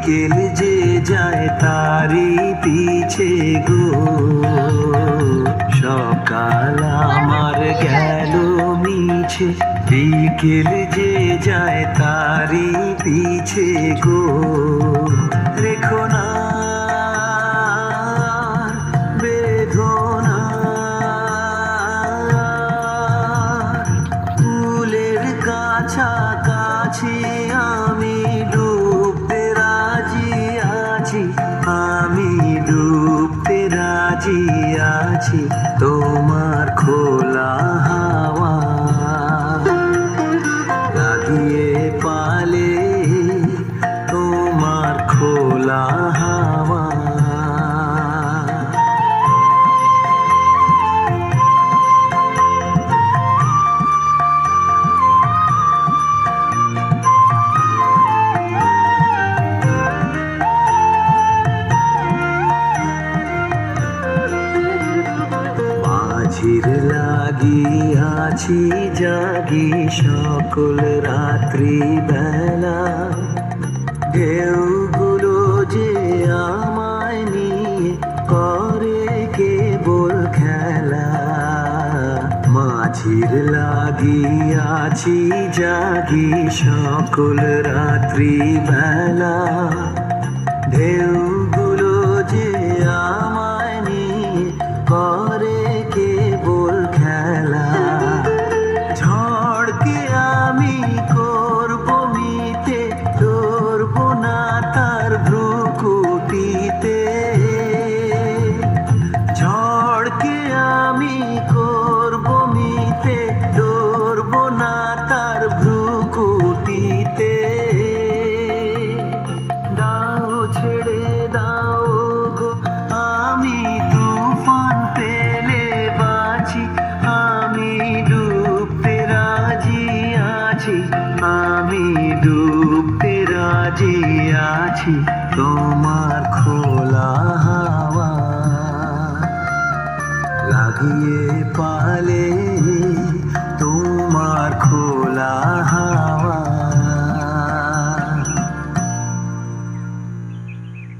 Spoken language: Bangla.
বিকেল যে যায় তারি পিছে গো, সকাল আমার গেল মিছে। বিকেল যে যায় তারি পিছে গো, রেখো না বেদনা। ফুলের কাছাকাছি আমি ডুবতে রাজি আছি, আমি ডুবতে রাজি আছি তোমার খোলা হাওয়া লাগিয়ে পালে, তোমার খোলা হাওয়া। মাঝির লাগিয়াছি জাগি সকল রাত্রি বেলা, ঢেউগুলো যে আমায় নিয়ে করে কেবল খেলা। মাঝির লাগিয়াছি জাগি সকল রাত্রি বেলা, ঢেউগুলো যে আমায় নিয়ে করে কেবল খেলা। ঝড়কে আমি করব মিতে, ধরব না তার ভ্রুকুটিতে। ঝড়কে আমি করব মিতে, ধরব না তার ভ্রুকুটিতে। দাও ছেড়ে দাও গো, আমি তুফান পেলে বাঁচি, আমি ডুবতে রাজি আছি, আমি ডুবতে রাজি আছি তোমার খোলা হাওয়া লাগিয়ে পালে, তোমার খোলা হাওয়া।